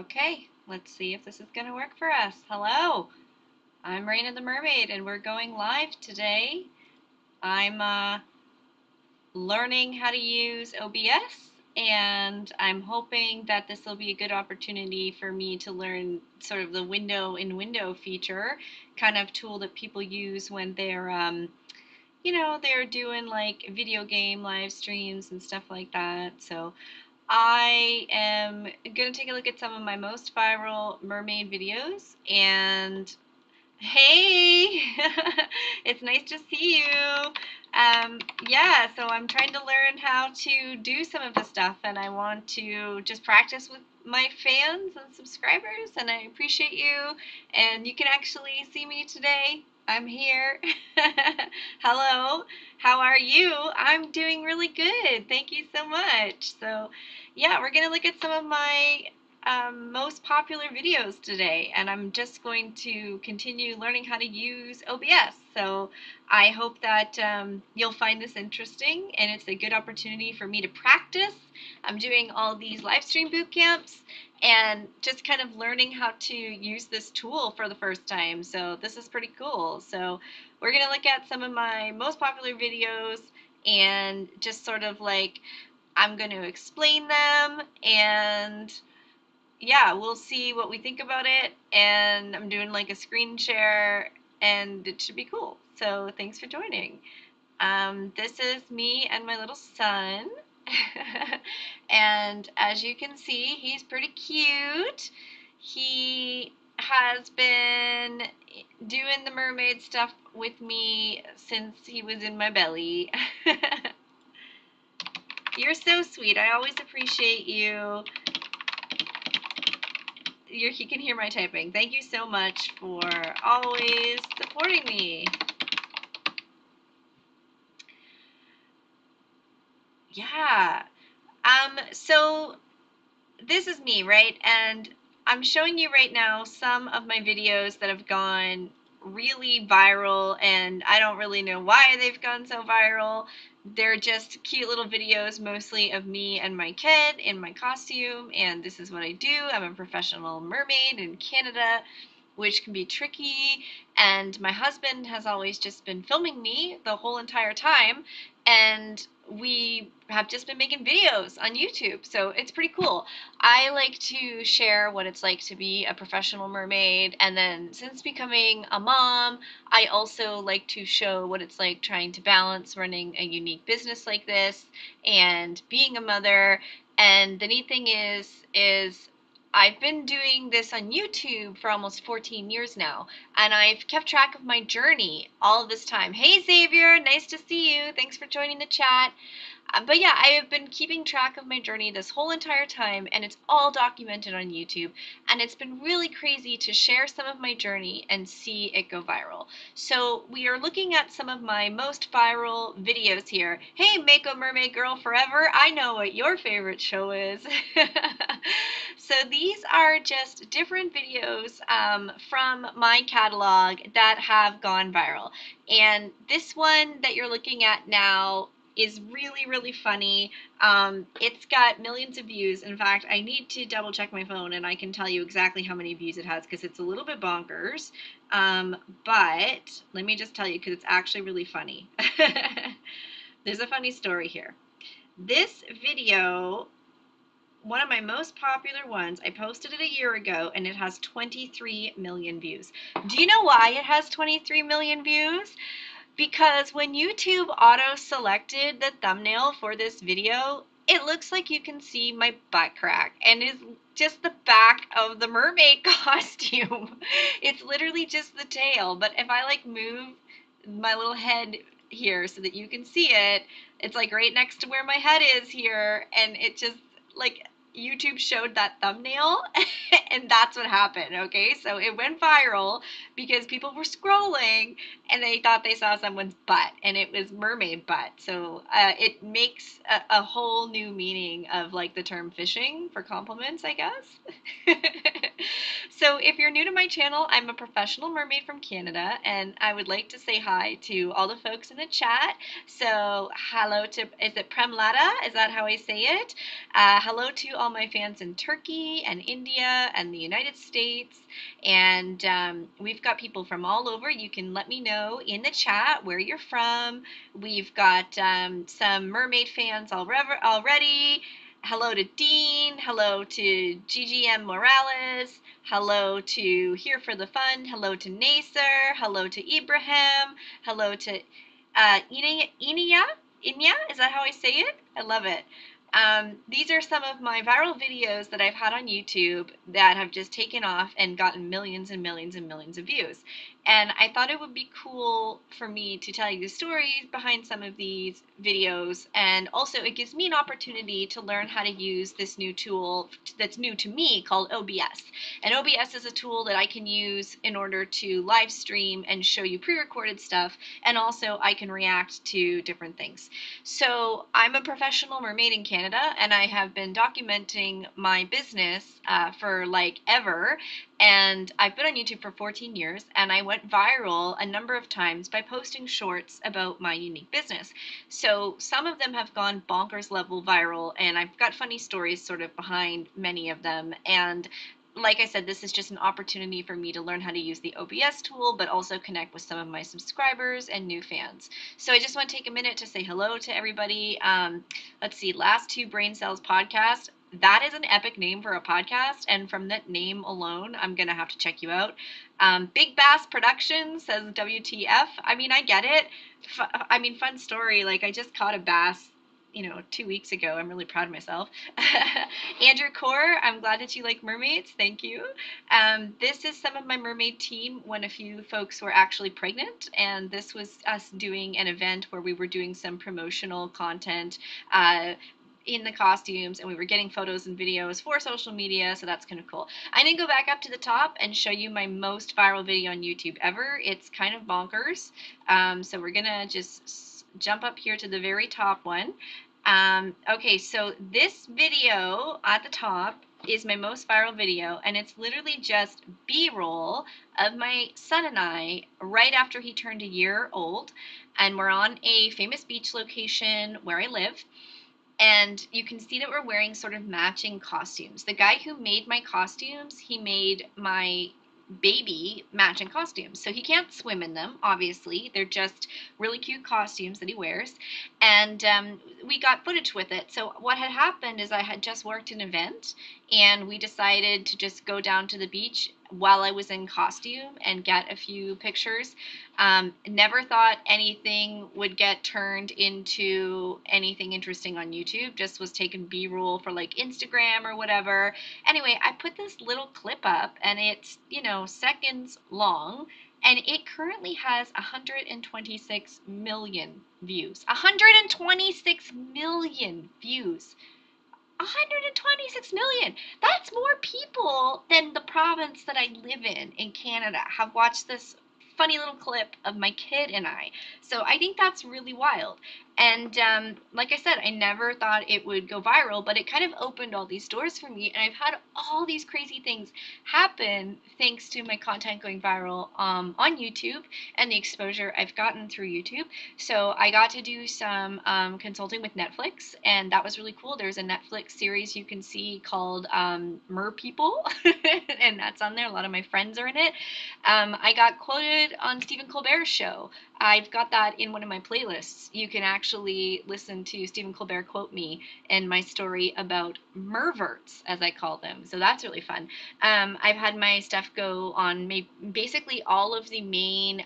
Okay, let's see if this is going to work for us. Hello, I'm Raina the Mermaid, and we're going live today. I'm learning how to use OBS, and I'm hoping that this will be a good opportunity for me to learn sort of the window in window feature kind of tool that people use when they're doing like video game live streams and stuff like that. So I am going to take a look at some of my most viral mermaid videos. And hey, it's nice to see you. Yeah, so I'm trying to learn how to do some of this stuff, and I want to just practice with my fans and subscribers, and I appreciate you. And you can actually see me today. I'm here. Hello, how are you? I'm doing really good. Thank you so much. So, yeah, we're going to look at some of my most popular videos today, and I'm just going to continue learning how to use OBS. So I hope that you'll find this interesting, and it's a good opportunity for me to practice. I'm doing all these live stream boot camps and just kind of learning how to use this tool for the first time. So this is pretty cool. So we're going to look at some of my most popular videos and just sort of like I'm going to explain them, and yeah, we'll see what we think about it. And I'm doing like a screen share, and it should be cool. So thanks for joining. This is me and my little son. And as you can see, he's pretty cute. He has been doing the mermaid stuff with me since he was in my belly. You're so sweet. I always appreciate you. He can hear my typing. Thank you so much for always supporting me. Yeah. So this is me, right? And I'm showing you right now some of my videos that have gone really viral, and I don't really know why they've gone so viral. They're just cute little videos, mostly of me and my kid in my costume, and this is what I do. I'm a professional mermaid in Canada, which can be tricky, and my husband has always just been filming me the whole entire time, and we have just been making videos on YouTube, so it's pretty cool. I like to share what it's like to be a professional mermaid, and then since becoming a mom, I also like to show what it's like trying to balance running a unique business like this and being a mother. And the neat thing is I've been doing this on YouTube for almost 14 years now, and I've kept track of my journey all of this time. Hey Xavier, nice to see you. Thanks for joining the chat. But yeah, I have been keeping track of my journey this whole entire time, and it's all documented on YouTube. And it's been really crazy to share some of my journey and see it go viral. So we are looking at some of my most viral videos here. Hey, Mako Mermaid Girl Forever, I know what your favorite show is. So these are just different videos from my catalog that have gone viral. And this one that you're looking at now is really, really funny. It's got millions of views. In fact, I need to double check my phone and I can tell you exactly how many views it has because it's a little bit bonkers. But let me just tell you because it's actually really funny. There's a funny story here. This video, one of my most popular ones, I posted it a year ago and it has 23 million views. Do you know why it has 23 million views? Because when YouTube auto-selected the thumbnail for this video, it looks like you can see my butt crack, and it's just the back of the mermaid costume. It's literally just the tail, but if I like move my little head here so that you can see it, it's like right next to where my head is here, and it just like YouTube showed that thumbnail and that's what happened. Okay, so it went viral because people were scrolling and they thought they saw someone's butt, and it was mermaid butt. So it makes a whole new meaning of like the term fishing for compliments, I guess. So if you're new to my channel, I'm a professional mermaid from Canada, and I would like to say hi to all the folks in the chat. So hello to, is it Premlata? Is that how I say it? Hello to all my fans in Turkey and India and the United States. And we've got people from all over. You can let me know in the chat where you're from. We've got some mermaid fans already. Hello to Dean. Hello to GGM Morales. Hello to Here for the Fun. Hello to Nasser. Hello to Ibrahim. Hello to Inia. Inya? Is that how I say it? I love it. These are some of my viral videos that I've had on YouTube that have just taken off and gotten millions and millions and millions of views. And I thought it would be cool for me to tell you the stories behind some of these videos. And also, it gives me an opportunity to learn how to use this new tool that's new to me called OBS. And OBS is a tool that I can use in order to live stream and show you pre-recorded stuff. And also, I can react to different things. So I'm a professional mermaid in Canada, and I have been documenting my business for like ever. And I've been on YouTube for 14 years, and I went viral a number of times by posting shorts about my unique business. So some of them have gone bonkers level viral, and I've got funny stories sort of behind many of them. And like I said, this is just an opportunity for me to learn how to use the OBS tool, but also connect with some of my subscribers and new fans. So I just want to take a minute to say hello to everybody. Let's see, Last Two Brain Cells podcast. That is an epic name for a podcast, and from that name alone, I'm gonna have to check you out. Big Bass Productions says WTF. I mean, I get it. Fun story. Like, I just caught a bass 2 weeks ago. I'm really proud of myself. Andrew Core, I'm glad that you like mermaids. Thank you. This is some of my mermaid team when a few folks were actually pregnant, and this was us doing an event where we were doing some promotional content in the costumes, and we were getting photos and videos for social media, so that's kind of cool. I'm gonna go back up to the top and show you my most viral video on YouTube ever. It's kind of bonkers. So we're gonna just jump up here to the very top one. Okay, so this video at the top is my most viral video, and it's literally just B-roll of my son and I right after he turned a year old, and we're on a famous beach location where I live. And you can see that we're wearing sort of matching costumes. The guy who made my costumes, he made my baby matching costumes. So he can't swim in them, obviously. They're just really cute costumes that he wears. And we got footage with it. So what had happened is I had just worked an event, and we decided to just go down to the beach while I was in costume and get a few pictures. Never thought anything would get turned into anything interesting on YouTube. Just was taking B-roll for like Instagram or whatever. Anyway, I put this little clip up, and it's, seconds long, and it currently has 126 million views. 126 million views. 126 million. That's more people than the province that I live in Canada, have watched this funny little clip of my kid and I. So I think that's really wild. And like I said, I never thought it would go viral, but it kind of opened all these doors for me. And I've had all these crazy things happen thanks to my content going viral on YouTube and the exposure I've gotten through YouTube. So I got to do some consulting with Netflix, and that was really cool. There's a Netflix series you can see called Mer People, and that's on there. A lot of my friends are in it. I got quoted on Stephen Colbert's show. I've got that in one of my playlists. You can actually listen to Stephen Colbert quote me in my story about merverts, as I call them. So that's really fun. I've had my stuff go on basically all of the main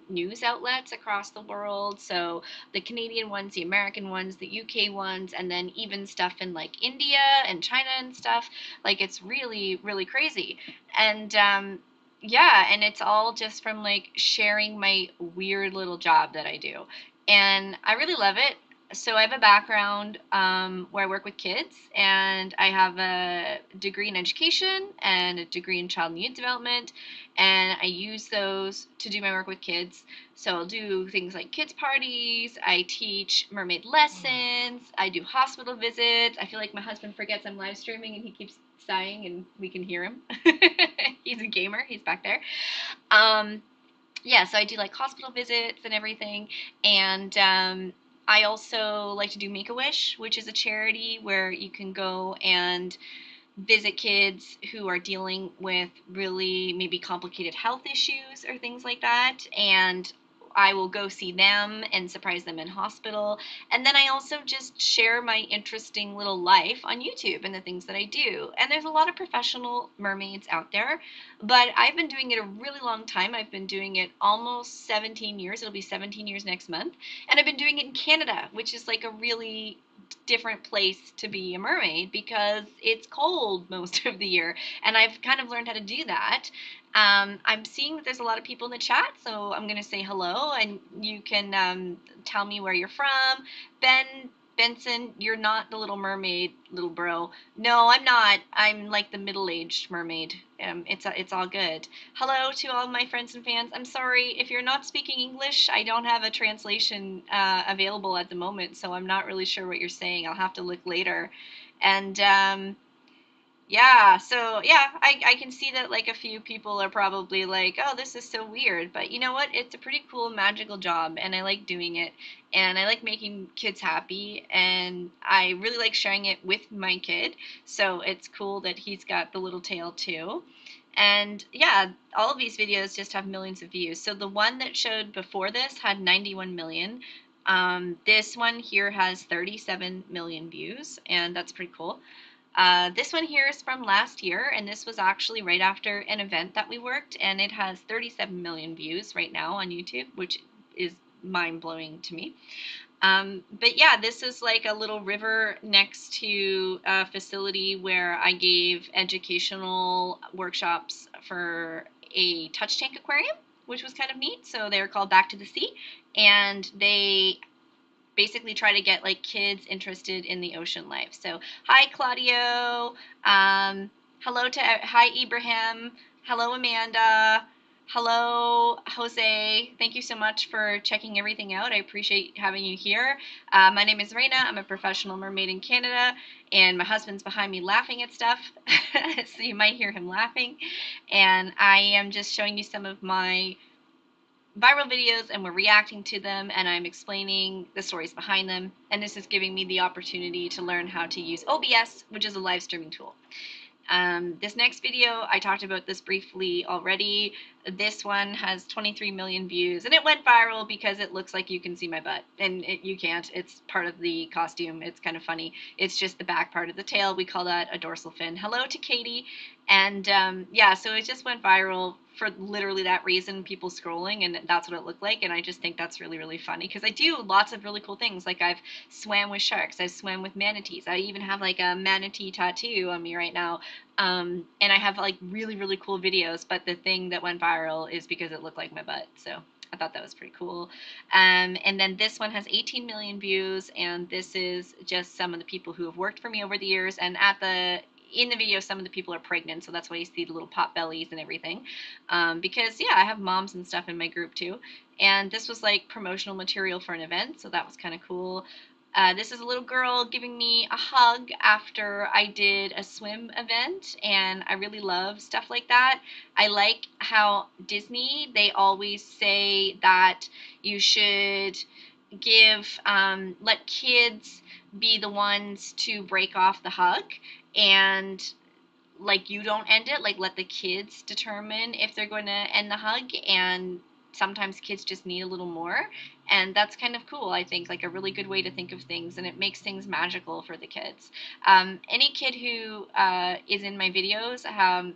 news outlets across the world. So the Canadian ones, the American ones, the UK ones, and then even stuff in like India and China and stuff. Like, it's really, really crazy. And yeah, and it's all just from like sharing my weird little job that I do. And I really love it. So I have a background where I work with kids, and I have a degree in education and a degree in child and youth development, and I use those to do my work with kids. So I'll do things like kids parties, I teach mermaid lessons, I do hospital visits. I feel like my husband forgets I'm live streaming and he keeps sighing and we can hear him. He's a gamer, he's back there. Um, yeah, so I do like hospital visits and everything. And I also like to do Make a Wish, which is a charity where you can go and visit kids who are dealing with really maybe complicated health issues or things like that. And I will go see them and surprise them in hospital. And then I also just share my interesting little life on YouTube and the things that I do. And there's a lot of professional mermaids out there, but I've been doing it a really long time. I've been doing it almost 17 years. It'll be 17 years next month. And I've been doing it in Canada, which is like a really different place to be a mermaid because it's cold most of the year, and I've kind of learned how to do that. I'm seeing that there's a lot of people in the chat, so I'm going to say hello, and you can tell me where you're from. Benson, you're not the Little Mermaid, little bro. No, I'm not. I'm like the middle-aged mermaid. It's all good. Hello to all my friends and fans. I'm sorry if you're not speaking English. I don't have a translation available at the moment, so I'm not really sure what you're saying. I'll have to look later. And yeah, so yeah, I can see that like a few people are probably like, oh, this is so weird. But you know what? It's a pretty cool, magical job, and I like doing it. And I like making kids happy, and I really like sharing it with my kid. So it's cool that he's got the little tail too. And yeah, all of these videos just have millions of views. So the one that showed before this had 91 million. This one here has 37 million views, and that's pretty cool. This one here is from last year, and this was actually right after an event that we worked, and it has 37 million views right now on YouTube, which is mind blowing to me. But yeah, this is like a little river next to a facility where I gave educational workshops for a touch tank aquarium, which was kind of neat. So they're called Back to the Sea, and they basically try to get like kids interested in the ocean life. So hi Claudio, hello to hi Ibrahim, hello Amanda, hello Jose. Thank you so much for checking everything out. I appreciate having you here. My name is Reina. I'm a professional mermaid in Canada, and my husband's behind me laughing at stuff, so you might hear him laughing. And I am just showing you some of my viral videos, and we're reacting to them, and I'm explaining the stories behind them, and this is giving me the opportunity to learn how to use OBS, which is a live streaming tool. This next video, I talked about this briefly already. This one has 23 million views, and it went viral because it looks like you can see my butt, and you can't. It's part of the costume. It's kind of funny. It's just the back part of the tail. We call that a dorsal fin. Hello to Katie. And yeah, so it just went viral for literally that reason, people scrolling, and that's what it looked like. And I just think that's really, really funny because I do lots of really cool things. Like I've swam with sharks, I've swam with manatees. I even have like a manatee tattoo on me right now. And I have like really, really cool videos, but the thing that went viral is because it looked like my butt. So I thought that was pretty cool. And then this one has 18 million views, and this is just some of the people who have worked for me over the years. And in the video, some of the people are pregnant, so that's why you see the little pot bellies and everything. Because yeah, I have moms and stuff in my group too. And this was like promotional material for an event, so that was kind of cool. This is a little girl giving me a hug after I did a swim event, and I really love stuff like that. I like how Disney, they always say that you should let kids be the ones to break off the hug, and like you don't end it, like let the kids determine if they're going to end the hug, and sometimes kids just need a little more, and that's kind of cool. I think like a really good way to think of things, and it makes things magical for the kids. Any kid who is in my videos,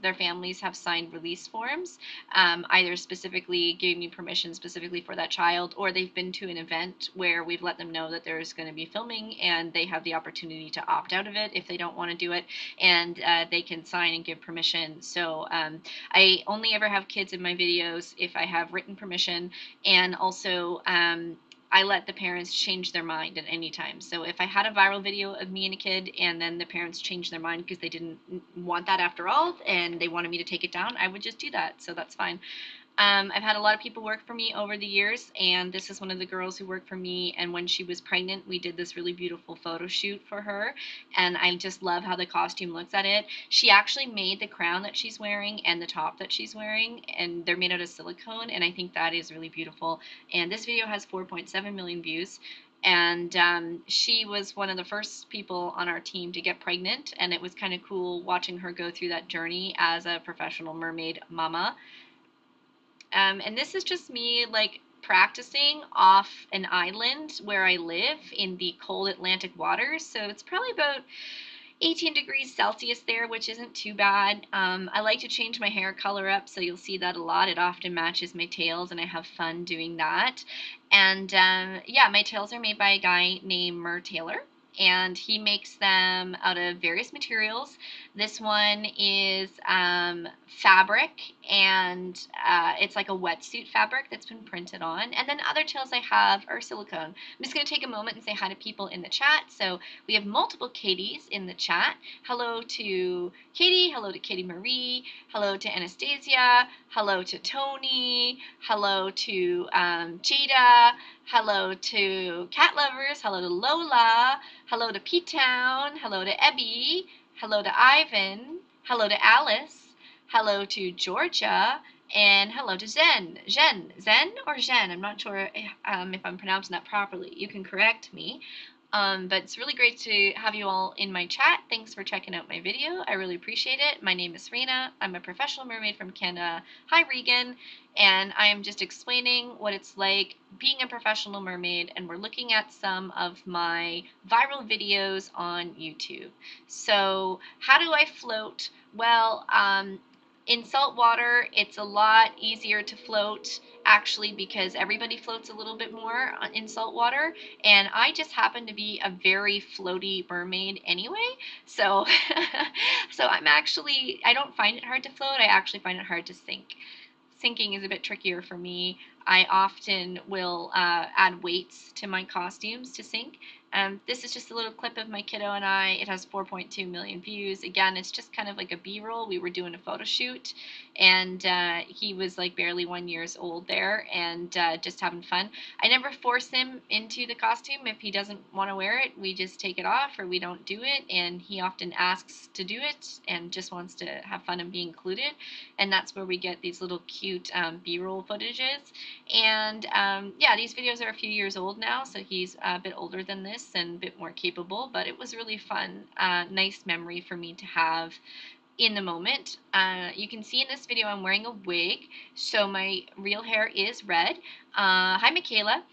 their families have signed release forms, either specifically giving me permission specifically for that child, or they've been to an event where we've let them know that there's going to be filming, and they have the opportunity to opt out of it if they don't want to do it, and they can sign and give permission. So I only ever have kids in my videos if I have written permission, and also I let the parents change their mind at any time. So if I had a viral video of me and a kid and then the parents changed their mind because they didn't want that after all and they wanted me to take it down, I would just do that. So that's fine. I've had a lot of people work for me over the years, and this is one of the girls who worked for me. And when she was pregnant, we did this really beautiful photo shoot for her, and I just love how the costume looks at it. She actually made the crown that she's wearing and the top that she's wearing, and they're made out of silicone, and I think that is really beautiful. And this video has 4.7 million views. And she was one of the first people on our team to get pregnant, and it was kind of cool watching her go through that journey as a professional mermaid mama. And this is just me like practicing off an island where I live in the cold Atlantic waters. So it's probably about 18 degrees Celsius there, which isn't too bad. I like to change my hair color up, so you'll see that a lot. It often matches my tails, and I have fun doing that. And yeah, my tails are made by a guy named Mer Taylor, and he makes them out of various materials. This one is fabric, and it's like a wetsuit fabric that's been printed on. And then other tails I have are silicone. I'm just going to take a moment and say hi to people in the chat. So we have multiple Katies in the chat. Hello to Katie, hello to Katie Marie, hello to Anastasia, hello to Tony, hello to Jada, hello to cat lovers, hello to Lola, hello to P-Town, hello to Ebby, hello to Ivan, hello to Alice, hello to Georgia, and hello to Zen. Zen or Jen? I'm not sure if I'm pronouncing that properly. You can correct me. But it's really great to have you all in my chat. Thanks for checking out my video. I really appreciate it. My name is Rena. I'm a professional mermaid from Canada. Hi, Regan. And I am just explaining what it's like being a professional mermaid, and we're looking at some of my viral videos on YouTube. So how do I float? Well, in salt water, it's a lot easier to float actually because everybody floats a little bit more in salt water, and I just happen to be a very floaty mermaid anyway. So so I don't find it hard to float. I actually find it hard to sink. Sinking is a bit trickier for me. I often will add weights to my costumes to sink. This is just a little clip of my kiddo and I. It has 4.2 million views. Again, it's just kind of like a B-roll. We were doing a photo shoot, and he was like barely 1 year old there, and just having fun. I never force him into the costume. If he doesn't want to wear it, we just take it off or we don't do it, and he often asks to do it and just wants to have fun and be included, and that's where we get these little cute B-roll footages. And yeah, these videos are a few years old now, so he's a bit older than this and a bit more capable, but it was really fun, nice memory for me to have in the moment. You can see in this video I'm wearing a wig, so my real hair is red. Hi, Michaela.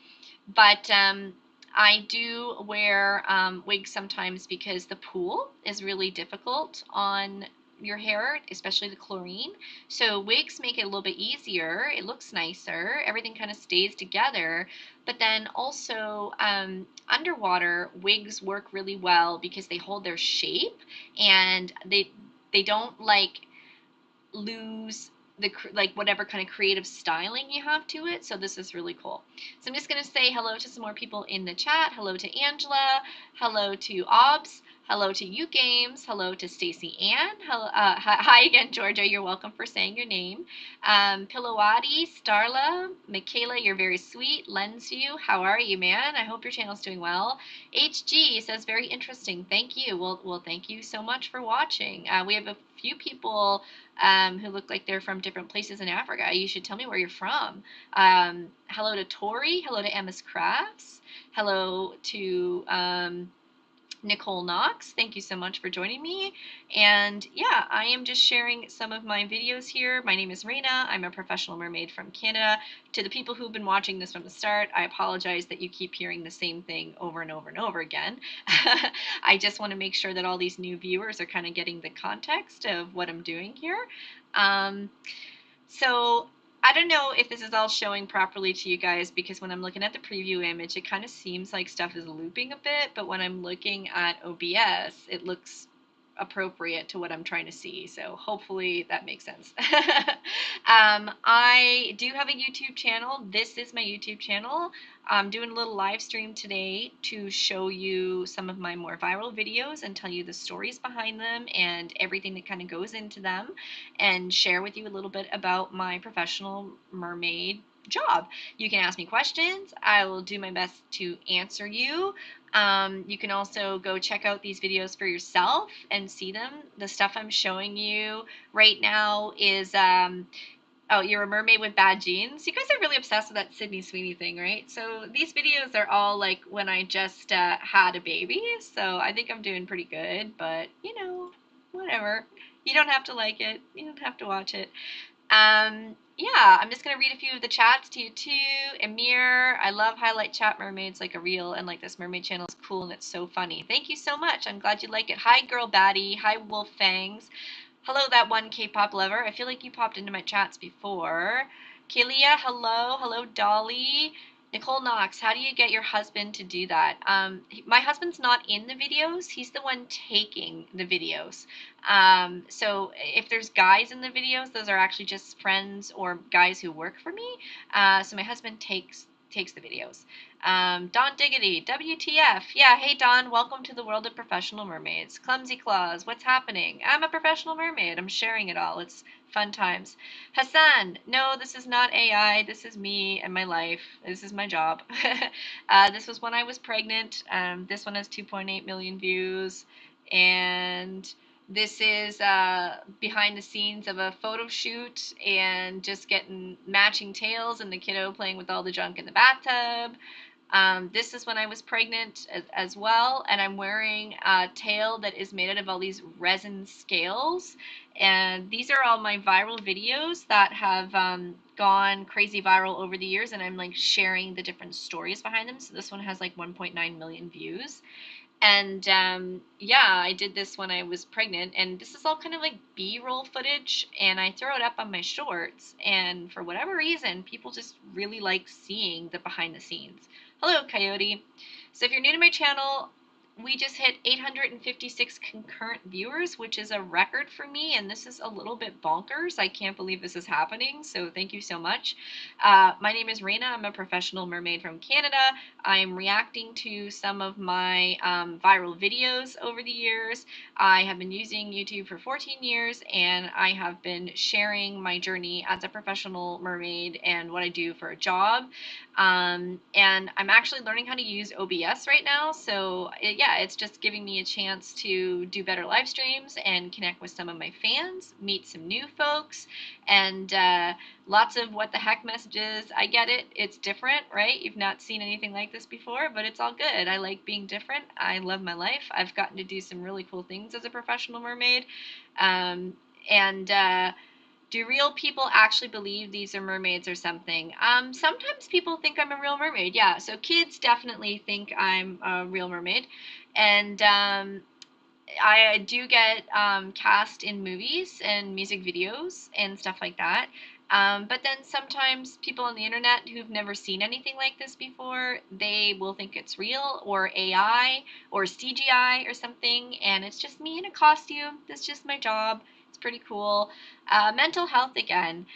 But I do wear wigs sometimes because the pool is really difficult on your hair, especially the chlorine. So wigs make it a little bit easier. It looks nicer. Everything kind of stays together. But then also underwater, wigs work really well because they hold their shape, and they don't like lose the like whatever kind of creative styling you have to it. So this is really cool. So I'm just going to say hello to some more people in the chat. Hello to Angela, hello to Obs, hello to You Games, hello to Stacy Ann, hello, hi again, Georgia. You're welcome for saying your name. Pilawati, Starla, Michaela, you're very sweet. Lens you, how are you, man? I hope your channel's doing well. HG says very interesting. Thank you. Well, thank you so much for watching. We have a few people who look like they're from different places in Africa. You should tell me where you're from. Hello to Tori. Hello to Emma's Crafts. Hello to Nicole Knox. Thank you so much for joining me. And yeah, I am just sharing some of my videos here. My name is Rena. I'm a professional mermaid from Canada. To the people who've been watching this from the start, I apologize that you keep hearing the same thing over and over and over again. I just want to make sure that all these new viewers are kind of getting the context of what I'm doing here. So I don't know if this is all showing properly to you guys, because when I'm looking at the preview image, it kind of seems like stuff is looping a bit, but when I'm looking at OBS, it looks appropriate to what I'm trying to see. So hopefully that makes sense. I do have a YouTube channel. This is my YouTube channel. I'm doing a little live stream today to show you some of my more viral videos and tell you the stories behind them and everything that kind of goes into them, and share with you a little bit about my professional mermaid job. You can ask me questions. I will do my best to answer you. You can also go check out these videos for yourself and see them. The stuff I'm showing you right now is, oh, you're a mermaid with bad genes. You guys are really obsessed with that Sydney Sweeney thing, right? So these videos are all like when I just had a baby. So I think I'm doing pretty good, but you know, whatever. You don't have to like it. You don't have to watch it. Yeah, I'm just gonna read a few of the chats to you too. Amir, I love highlight chat mermaids like a reel, and like this mermaid channel is cool and it's so funny. Thank you so much. I'm glad you like it. Hi, girl baddie. Hi, wolf fangs. Hello, that one K-pop lover. I feel like you popped into my chats before. Kalia, hello. Hello, Dolly. Nicole Knox, how do you get your husband to do that? My husband's not in the videos. He's the one taking the videos. So if there's guys in the videos, those are actually just friends or guys who work for me. So my husband takes the videos. Don Diggity, WTF. Yeah, hey Don, welcome to the world of professional mermaids. Clumsy Claws, what's happening? I'm a professional mermaid. I'm sharing it all. It's fun times. Hassan, no, this is not AI. This is me and my life. This is my job. This was when I was pregnant. This one has 2.8 million views. And this is behind the scenes of a photo shoot and just getting matching tails and the kiddo playing with all the junk in the bathtub. This is when I was pregnant as well, and I'm wearing a tail that is made out of all these resin scales. And these are all my viral videos that have gone crazy viral over the years, and I'm like sharing the different stories behind them. So this one has like 1.9 million views. And yeah, I did this when I was pregnant, and this is all kind of like B-roll footage, and I throw it up on my shorts, and for whatever reason, people just really like seeing the behind the scenes. Hello, Coyote. So if you're new to my channel, we just hit 856 concurrent viewers, which is a record for me, and this is a little bit bonkers. I can't believe this is happening, so thank you so much. My name is Raina. I'm a professional mermaid from Canada. I'm reacting to some of my viral videos over the years. I have been using YouTube for 14 years, and I have been sharing my journey as a professional mermaid and what I do for a job. And I'm actually learning how to use OBS right now, so yeah, it's just giving me a chance to do better live streams and connect with some of my fans, meet some new folks, and lots of what the heck messages. I get it. It's different, right? You've not seen anything like this before, but it's all good. I like being different. I love my life. I've gotten to do some really cool things as a professional mermaid. And do real people actually believe these are mermaids or something? Sometimes people think I'm a real mermaid. Yeah, so kids definitely think I'm a real mermaid. And I do get cast in movies and music videos and stuff like that. But then sometimes people on the internet who've never seen anything like this before, they will think it's real or AI or CGI or something, and it's just me in a costume. That's just my job. It's pretty cool. Mental health again.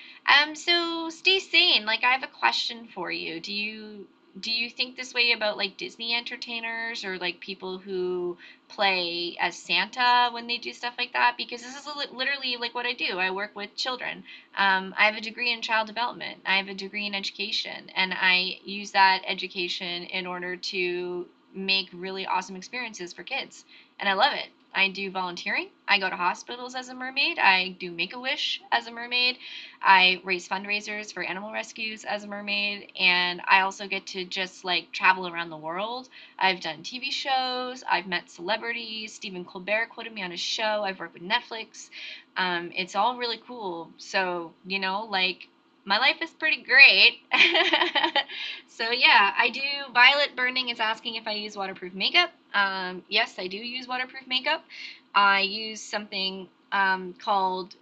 So stay sane. Like, I have a question for you. Do you think this way about like Disney entertainers or like people who play as Santa when they do stuff like that? Because this is literally like what I do. I work with children. I have a degree in child development. I have a degree in education, and I use that education in order to make really awesome experiences for kids. And I love it. I do volunteering. I go to hospitals as a mermaid. I do Make-A-Wish as a mermaid. I raise fundraisers for animal rescues as a mermaid, and I also get to just like travel around the world. I've done TV shows, I've met celebrities. Stephen Colbert quoted me on his show. I've worked with Netflix. It's all really cool. So, like, my life is pretty great. So yeah, I do. Violet Burning is asking if I use waterproof makeup. Yes, I do use waterproof makeup. I use something called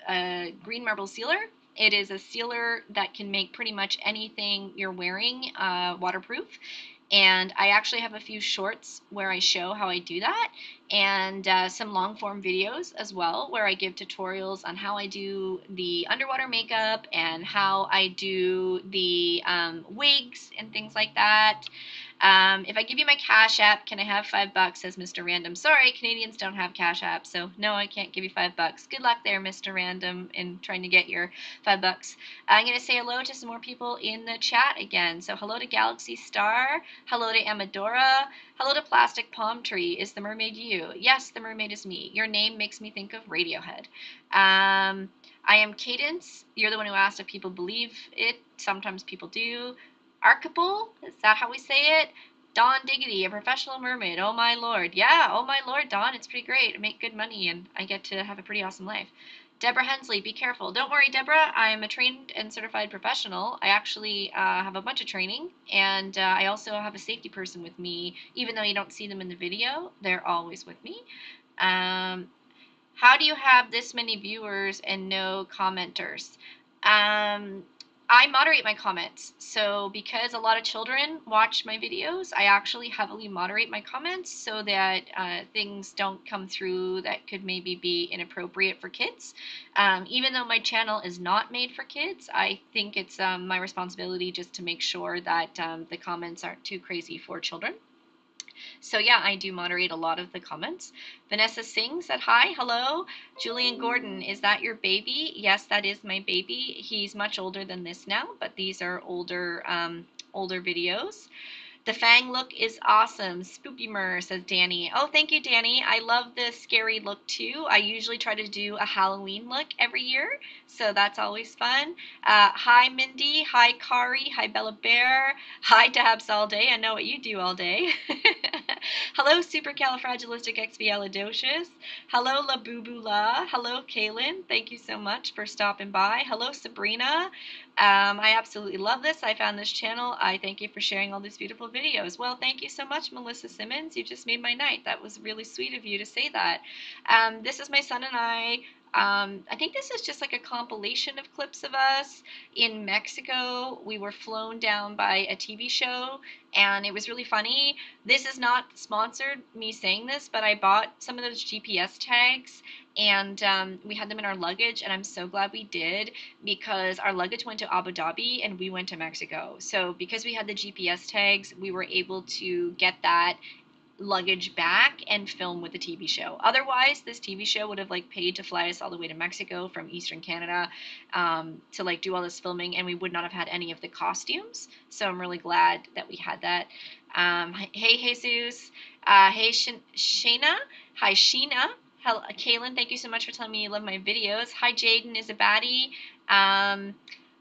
Green Marble Sealer. It is a sealer that can make pretty much anything you're wearing waterproof. And I actually have a few shorts where I show how I do that, and some long form videos as well where I give tutorials on how I do the underwater makeup and how I do the wigs and things like that. If I give you my Cash App, can I have $5? Says Mr. Random. Sorry, Canadians don't have Cash App, so no, I can't give you $5. Good luck there, Mr. Random, in trying to get your $5. I'm going to say hello to some more people in the chat again. So hello to Galaxy Star, hello to Amadora, hello to Plastic Palm Tree. Is the mermaid you? Yes, the mermaid is me. Your name makes me think of Radiohead. I am Cadence. You're the one who asked if people believe it. Sometimes people do. Archipel, is that how we say it? Dawn Diggity, a professional mermaid. Oh my lord. Yeah, oh my lord, Dawn. It's pretty great. I make good money and I get to have a pretty awesome life. Deborah Hensley, be careful. Don't worry, Deborah. I'm a trained and certified professional. I actually have a bunch of training, and I also have a safety person with me. Even though you don't see them in the video, they're always with me. Um, how do you have this many viewers and no commenters? I moderate my comments. So because a lot of children watch my videos, I actually heavily moderate my comments so that things don't come through that could maybe be inappropriate for kids. Even though my channel is not made for kids, I think it's my responsibility just to make sure that the comments aren't too crazy for children. So yeah, I do moderate a lot of the comments. Vanessa Singh said hi, hello. Julian Gordon, is that your baby? Yes, that is my baby. He's much older than this now, but these are older videos. The Fang look is awesome. Spooky Mer, says Danny. Oh, thank you, Danny. I love the scary look too. I usually try to do a Halloween look every year, so that's always fun. Hi, Mindy. Hi, Kari. Hi, Bella Bear. Hi, Dabs all day. I know what you do all day. Hello, supercalifragilisticexpialidocious. Hello, La Boo Boo La. Hello, Kaylin. Thank you so much for stopping by. Hello, Sabrina. I absolutely love this. I found this channel. I thank you for sharing all these beautiful videos. Well, thank you so much, Melissa Simmons. You just made my night. That was really sweet of you to say that. This is my son and I. I think this is just like a compilation of clips of us in Mexico. We were flown down by a TV show, and it was really funny. This is not sponsored, me saying this, but I bought some of those GPS tags, and we had them in our luggage, and I'm so glad we did because our luggage went to Abu Dhabi and we went to Mexico. So because we had the GPS tags, we were able to get that luggage back and film with the TV show. Otherwise, this TV show would have like paid to fly us all the way to Mexico from Eastern Canada to like do all this filming, and we would not have had any of the costumes. So I'm really glad that we had that. Hey Jesus, hey Shana, hi Sheena. Hello, Kaylin, thank you so much for telling me you love my videos. Hi Jaden is a baddie.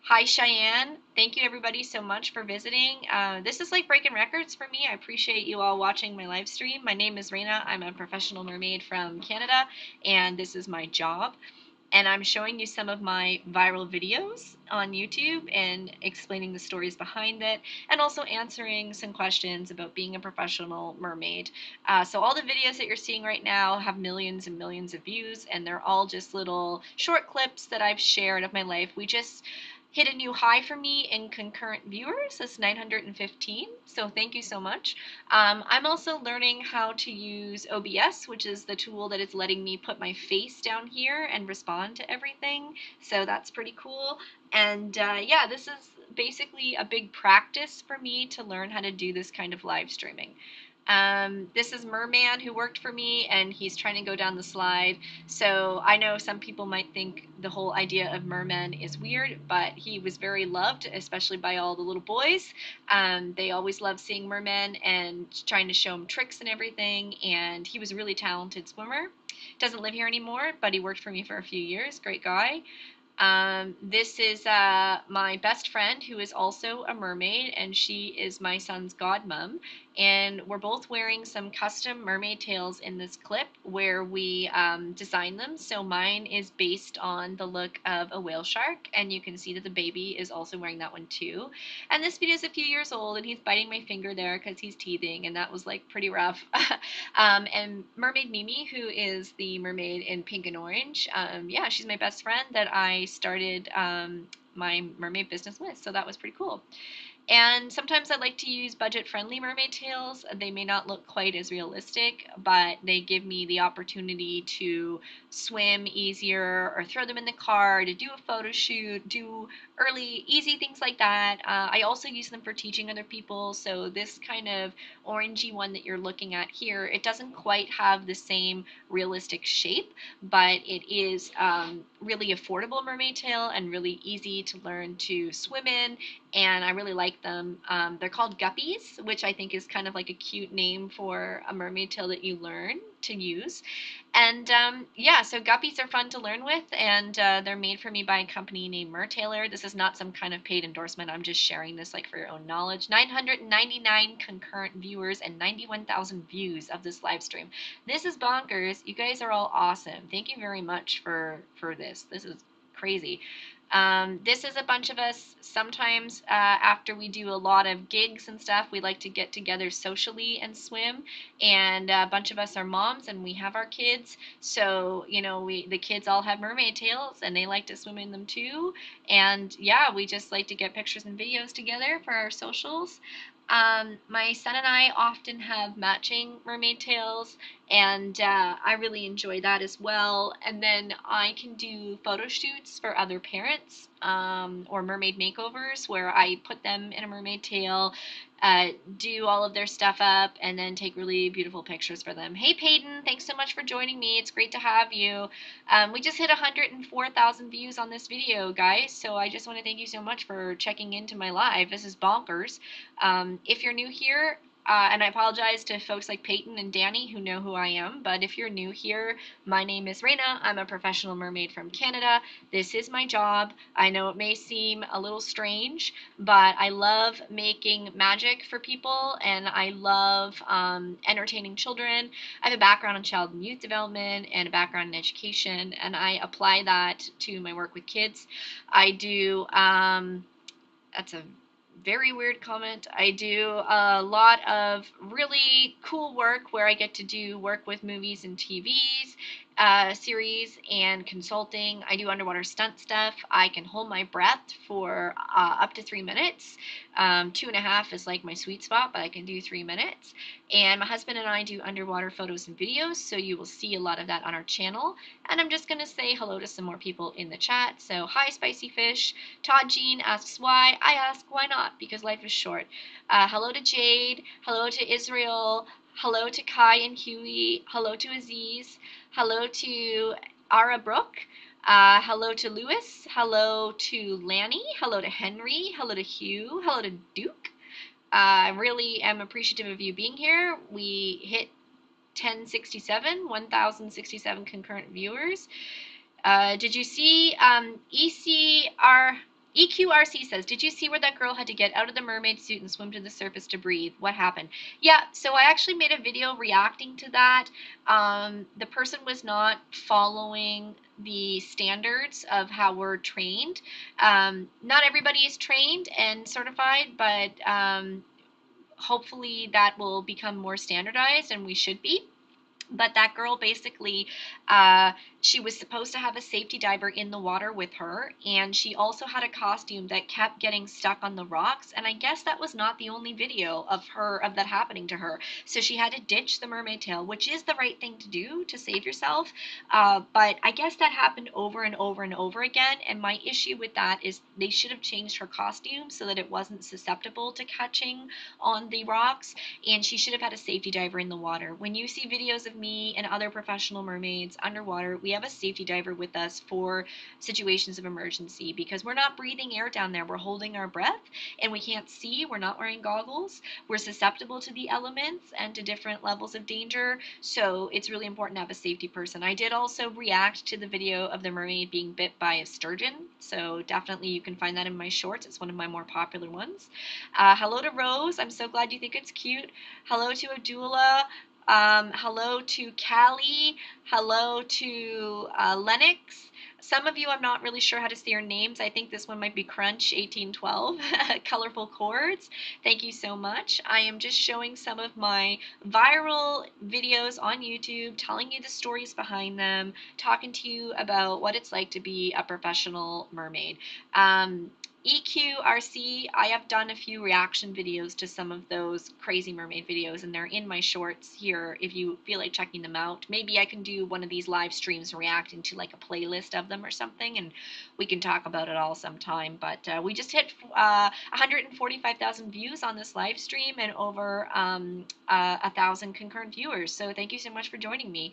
Hi Cheyenne. Thank you everybody so much for visiting. This is like breaking records for me. I appreciate you all watching my live stream. My name is Raina. I'm a professional mermaid from Canada, and this is my job. And I'm showing you some of my viral videos on YouTube and explaining the stories behind it, and also answering some questions about being a professional mermaid. So all the videos that you're seeing right now have millions and millions of views, and they're all just little short clips that I've shared of my life. We just hit a new high for me in concurrent viewers. It's 915, so thank you so much. I'm also learning how to use OBS, which is the tool that is letting me put my face down here and respond to everything, so that's pretty cool. And yeah, this is basically a big practice for me to learn how to do this kind of live streaming. This is Merman who worked for me, and he's trying to go down the slide. So I know some people might think the whole idea of mermen is weird, but he was very loved, especially by all the little boys. They always loved seeing mermen and trying to show him tricks and everything, and he was a really talented swimmer. Doesn't live here anymore, but he worked for me for a few years. Great guy. This is my best friend who is also a mermaid, and she is my son's godmom. And we're both wearing some custom mermaid tails in this clip where we designed them. So mine is based on the look of a whale shark, and you can see that the baby is also wearing that one too. And this video is a few years old, and he's biting my finger there because he's teething, and that was like pretty rough. And Mermaid Mimi, who is the mermaid in pink and orange, yeah, she's my best friend that I started my mermaid business with, so that was pretty cool. And sometimes I like to use budget-friendly mermaid tails. They may not look quite as realistic, but they give me the opportunity to swim easier or throw them in the car, to do a photo shoot, do early, easy things like that. I also use them for teaching other people. So this kind of orangey one that you're looking at here, it doesn't quite have the same realistic shape, but it is really affordable mermaid tail and really easy to learn to swim in, and I really like them. They're called guppies, which I think is kind of like a cute name for a mermaid tail that you learn to use. And yeah, so guppies are fun to learn with, and they're made for me by a company named Mertailor. This is not some kind of paid endorsement. I'm just sharing this like for your own knowledge. 999 concurrent viewers and 91,000 views of this live stream. This is bonkers. You guys are all awesome. Thank you very much for this. This is crazy. This is a bunch of us. Sometimes after we do a lot of gigs and stuff, we like to get together socially and swim. And a bunch of us are moms and we have our kids. So, you know, the kids all have mermaid tails and they like to swim in them too. And yeah, we just like to get pictures and videos together for our socials. My son and I often have matching mermaid tails, and I really enjoy that as well. And then I can do photo shoots for other parents, or mermaid makeovers where I put them in a mermaid tail, do all of their stuff up, and then take really beautiful pictures for them. Hey Peyton, thanks so much for joining me. It's great to have you. We just hit 104,000 views on this video, guys, so I just want to thank you so much for checking into my live. This is bonkers. If you're new here, and I apologize to folks like Peyton and Danny who know who I am, but if you're new here, my name is Raina. I'm a professional mermaid from Canada. This is my job. I know it may seem a little strange, but I love making magic for people, and I love entertaining children. I have a background in child and youth development and a background in education, and I apply that to my work with kids. I do, that's a very weird comment. I do a lot of really cool work where I get to do work with movies and TVs, series, and consulting. I do underwater stunt stuff. I can hold my breath for up to 3 minutes. 2.5 is like my sweet spot, but I can do 3 minutes. And my husband and I do underwater photos and videos, so you will see a lot of that on our channel. And I'm just going to say hello to some more people in the chat. So, hi, Spicy Fish. Todd Jean asks why. I ask why not, because life is short. Hello to Jade. Hello to Israel. Hello to Kai and Huey. Hello to Aziz. Hello to Ara Brooke. Hello to Lewis. Hello to Lanny. Hello to Henry. Hello to Hugh. Hello to Duke. I really am appreciative of you being here. We hit 1067 concurrent viewers. Did you see EQRC says, did you see where that girl had to get out of the mermaid suit and swim to the surface to breathe? What happened? Yeah, so I actually made a video reacting to that. The person was not following the standards of how we're trained. Not everybody is trained and certified, but hopefully that will become more standardized, and we should be. But that girl basically, she was supposed to have a safety diver in the water with her, and she also had a costume that kept getting stuck on the rocks. And I guess that was not the only video of that happening to her. So she had to ditch the mermaid tail, which is the right thing to do to save yourself. But I guess that happened over and over and over again. And my issue with that is they should have changed her costume so that it wasn't susceptible to catching on the rocks. And she should have had a safety diver in the water. When you see videos of me and other professional mermaids underwater, we have a safety diver with us for situations of emergency, because we're not breathing air down there. We're holding our breath and we can't see. We're not wearing goggles. We're susceptible to the elements and to different levels of danger. So it's really important to have a safety person. I did also react to the video of the mermaid being bit by a sturgeon. So definitely you can find that in my shorts. It's one of my more popular ones. Hello to Rose. I'm so glad you think it's cute. Hello to Abdullah. Hello to Callie. Hello to Lennox. Some of you, I'm not really sure how to say your names. I think this one might be Crunch 1812. Colorful Chords. Thank you so much. I am just showing some of my viral videos on YouTube, telling you the stories behind them, talking to you about what it's like to be a professional mermaid. EQRC, I have done a few reaction videos to some of those crazy mermaid videos, and they're in my shorts here if you feel like checking them out. Maybe I can do one of these live streams reacting to like a playlist of them or something, and we can talk about it all sometime. But we just hit 145,000 views on this live stream and over 1,000 concurrent viewers. So thank you so much for joining me.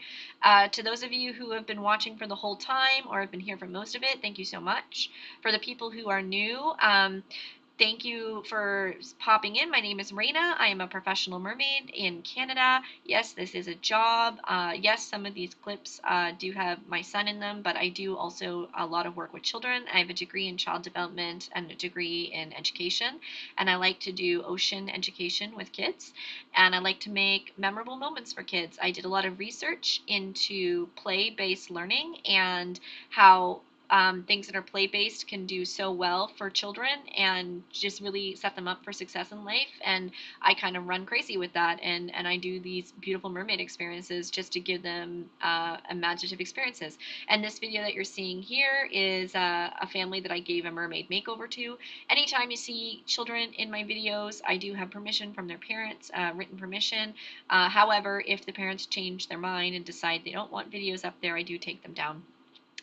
To those of you who have been watching for the whole time or have been here for most of it, thank you so much. For the people who are new, thank you for popping in. My name is Raina. I am a professional mermaid in Canada. Yes, this is a job. Yes, some of these clips do have my son in them, but I do also a lot of work with children. I have a degree in child development and a degree in education, and I like to do ocean education with kids, and I like to make memorable moments for kids. I did a lot of research into play-based learning and how things that are play based can do so well for children and just really set them up for success in life. And I kind of run crazy with that. And I do these beautiful mermaid experiences just to give them imaginative experiences. And this video that you're seeing here is a family that I gave a mermaid makeover to. Anytime you see children in my videos, I do have permission from their parents, written permission. However, if the parents change their mind and decide they don't want videos up there, I do take them down.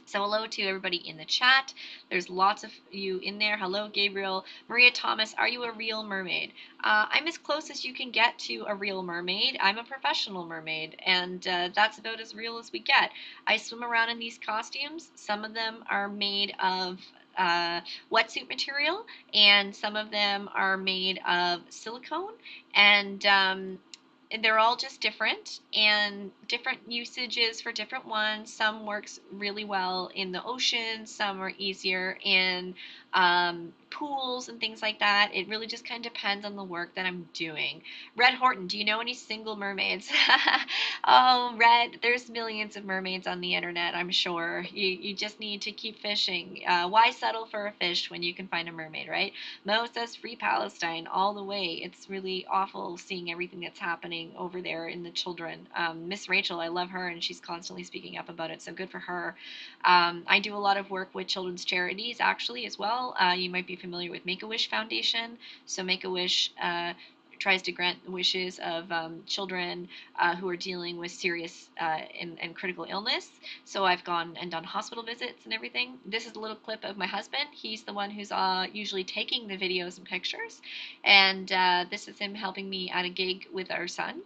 So hello to everybody in the chat. There's lots of you in there. Hello, Gabriel. Maria Thomas, are you a real mermaid? I'm as close as you can get to a real mermaid. I'm a professional mermaid, and that's about as real as we get. I swim around in these costumes. Some of them are made of wetsuit material, and some of them are made of silicone, and they're all just different and different usages for different ones. Some works really well in the ocean, some are easier in pools and things like that. It really just kind of depends on the work that I'm doing. Red Horton, do you know any single mermaids? Oh, Red, there's millions of mermaids on the internet, I'm sure. You just need to keep fishing. Why settle for a fish when you can find a mermaid, right? Mo says free Palestine all the way. It's really awful seeing everything that's happening over there in the children. Miss Rachel, I love her, and she's constantly speaking up about it, so good for her. I do a lot of work with children's charities, actually, as well. You might be familiar with Make-A-Wish Foundation. So Make-A-Wish tries to grant the wishes of children who are dealing with serious and critical illness. So I've gone and done hospital visits and everything. This is a little clip of my husband. He's the one who's usually taking the videos and pictures. And this is him helping me at a gig with our son.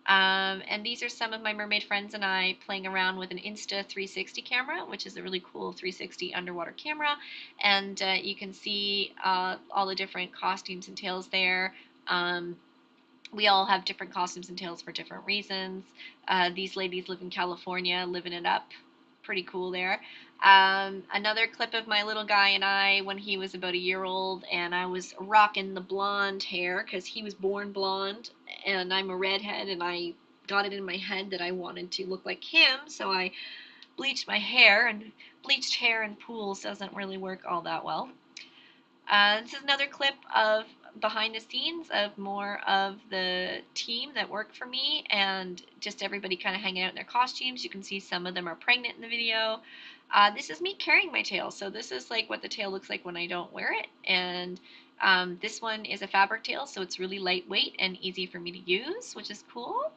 And these are some of my mermaid friends and I playing around with an Insta 360 camera, which is a really cool 360 underwater camera. And you can see all the different costumes and tails there. We all have different costumes and tails for different reasons. These ladies live in California, living it up. Pretty cool there. Another clip of my little guy and I when he was about a year old, and I was rocking the blonde hair because he was born blonde, and I'm a redhead, and I got it in my head that I wanted to look like him, so I bleached my hair, and bleached hair in pools doesn't really work all that well. This is another clip of behind the scenes of more of the team that work for me and just everybody kind of hanging out in their costumes. You can see some of them are pregnant in the video. This is me carrying my tail. So this is like what the tail looks like when I don't wear it. And this one is a fabric tail, so it's really lightweight and easy for me to use, which is cool.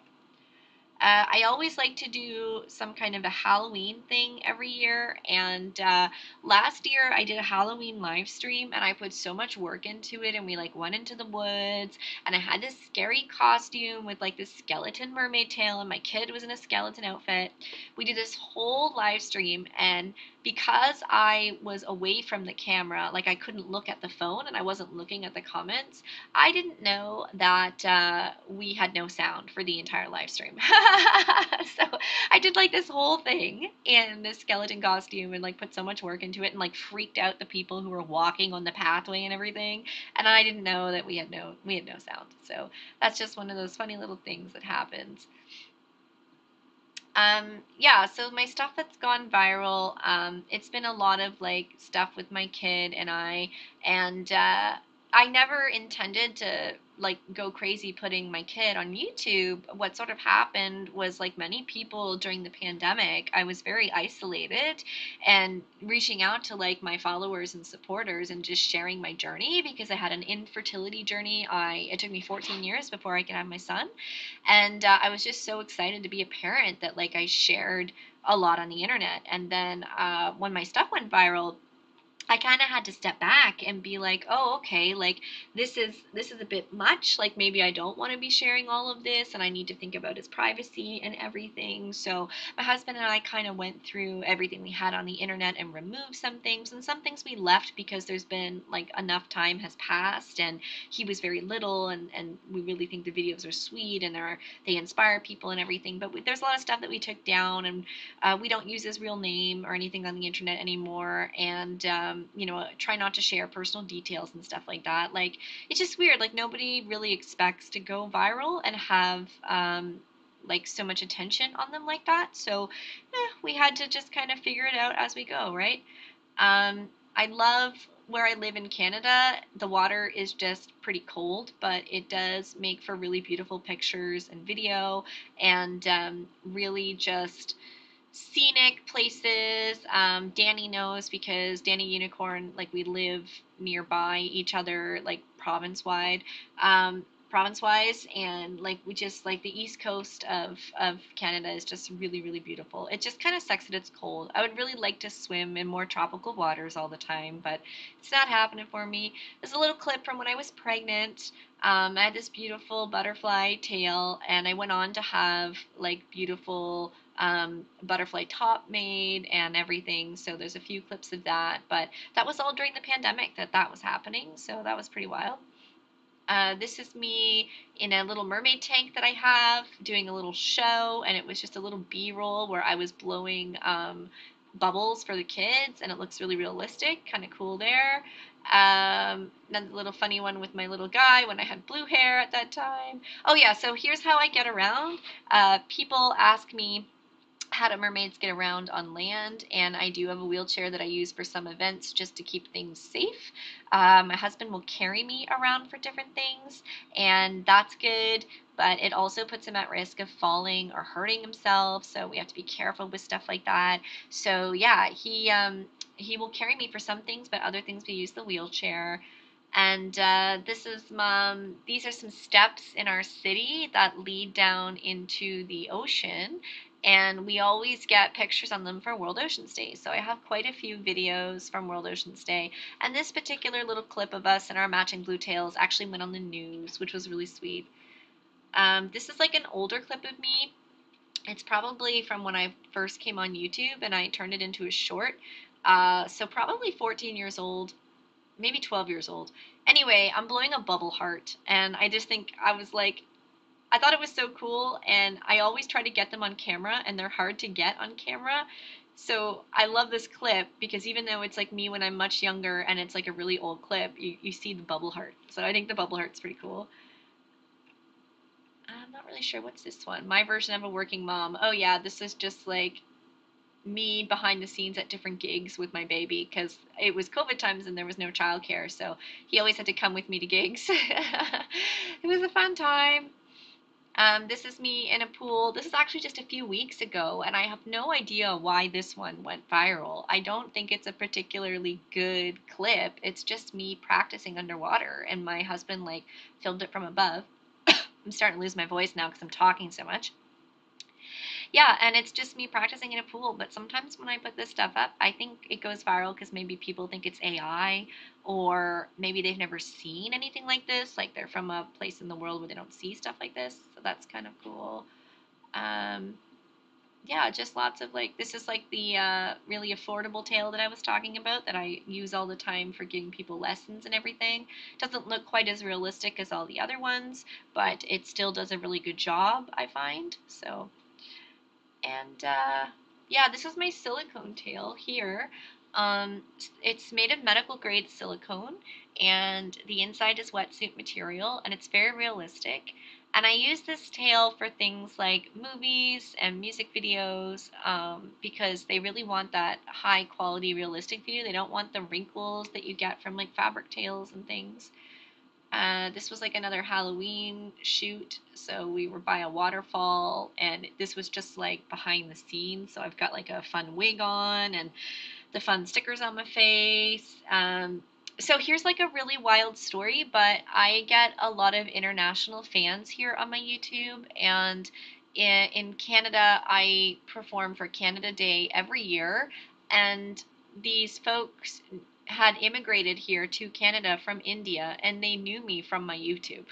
I always like to do some kind of a Halloween thing every year, and last year I did a Halloween live stream, and I put so much work into it, and we like went into the woods, and I had this scary costume with like this skeleton mermaid tail, and my kid was in a skeleton outfit. We did this whole live stream, and because I was away from the camera, like I couldn't look at the phone and I wasn't looking at the comments, I didn't know that we had no sound for the entire live stream. So I did like this whole thing in this skeleton costume and like put so much work into it and like freaked out the people who were walking on the pathway and everything. And I didn't know that we had no sound. So that's just one of those funny little things that happens. Yeah, so my stuff that's gone viral, it's been a lot of like stuff with my kid and I, and I never intended to like go crazy putting my kid on YouTube. What sort of happened was, like many people during the pandemic, I was very isolated and reaching out to like my followers and supporters and just sharing my journey because I had an infertility journey. I It took me 14 years before I could have my son, and I was just so excited to be a parent that like I shared a lot on the internet. And then when my stuff went viral, I kind of had to step back and be like, oh, okay, like this is a bit much. Like maybe I don't want to be sharing all of this, and I need to think about his privacy and everything. So my husband and I kind of went through everything we had on the internet and removed some things, and some things we left because there's been like enough time has passed, and he was very little, and we really think the videos are sweet and they inspire people and everything. But there's a lot of stuff that we took down, and we don't use his real name or anything on the internet anymore, and try not to share personal details and stuff like that. Like, it's just weird. Like, nobody really expects to go viral and have like so much attention on them like that. So we had to just kind of figure it out as we go, right? I love where I live in Canada. The water is just pretty cold, but it does make for really beautiful pictures and video, and really just scenic places. Danny knows because Danny Unicorn, like we live nearby each other, like province wise, and like we just like the east coast of Canada is just really really beautiful. It just kind of sucks that it's cold. I would really like to swim in more tropical waters all the time, but it's not happening for me. There's a little clip from when I was pregnant. I had this beautiful butterfly tail, and I went on to have like beautiful butterfly top made and everything. So there's a few clips of that, but that was all during the pandemic that was happening. So that was pretty wild. This is me in a little mermaid tank that I have doing a little show, and it was just a little B-roll where I was blowing bubbles for the kids, and it looks really realistic, kind of cool there. Another little funny one with my little guy when I had blue hair at that time. Oh yeah, so here's how I get around. People ask me, how do mermaids get around on land? And I do have a wheelchair that I use for some events just to keep things safe. My husband will carry me around for different things, and that's good, but it also puts him at risk of falling or hurting himself, so we have to be careful with stuff like that. So yeah, he will carry me for some things, but other things we use the wheelchair. And these are some steps in our city that lead down into the ocean, and we always get pictures on them for World Oceans Day. So I have quite a few videos from World Oceans Day, and this particular little clip of us in our matching blue tails actually went on the news, which was really sweet. This is like an older clip of me. It's probably from when I first came on YouTube and I turned it into a short. So probably 14 years old, maybe 12 years old. Anyway, I'm blowing a bubble heart, and I just think I thought it was so cool, and I always try to get them on camera, and they're hard to get on camera. So I love this clip because even though it's like me when I'm much younger and it's like a really old clip, you see the bubble heart. So I think the bubble heart's pretty cool. I'm not really sure what's this one. My version of a working mom. Oh yeah, this is just like me behind the scenes at different gigs with my baby because it was COVID times and there was no childcare, so he always had to come with me to gigs. It was a fun time. This is me in a pool. This is actually just a few weeks ago, and I have no idea why this one went viral. I don't think it's a particularly good clip. It's just me practicing underwater, and my husband like filmed it from above. I'm starting to lose my voice now because I'm talking so much. Yeah, and it's just me practicing in a pool. But sometimes when I put this stuff up, I think it goes viral because maybe people think it's AI, or maybe they've never seen anything like this. Like they're from a place in the world where they don't see stuff like this. So that's kind of cool. Um, yeah, just lots of like, this is like the really affordable tail that I was talking about that I use all the time for giving people lessons and everything. Doesn't look quite as realistic as all the other ones, but it still does a really good job, I find. So. And yeah, this is my silicone tail here. It's made of medical grade silicone, and the inside is wetsuit material, and it's very realistic. And I use this tail for things like movies and music videos because they really want that high quality realistic view. They don't want the wrinkles that you get from like fabric tails and things. This was like another Halloween shoot. So we were by a waterfall, and this was just like behind the scenes. So I've got like a fun wig on and the fun stickers on my face. So here's like a really wild story, but I get a lot of international fans here on my YouTube, and in Canada, I perform for Canada Day every year, and these folks had immigrated here to Canada from India, and they knew me from my YouTube.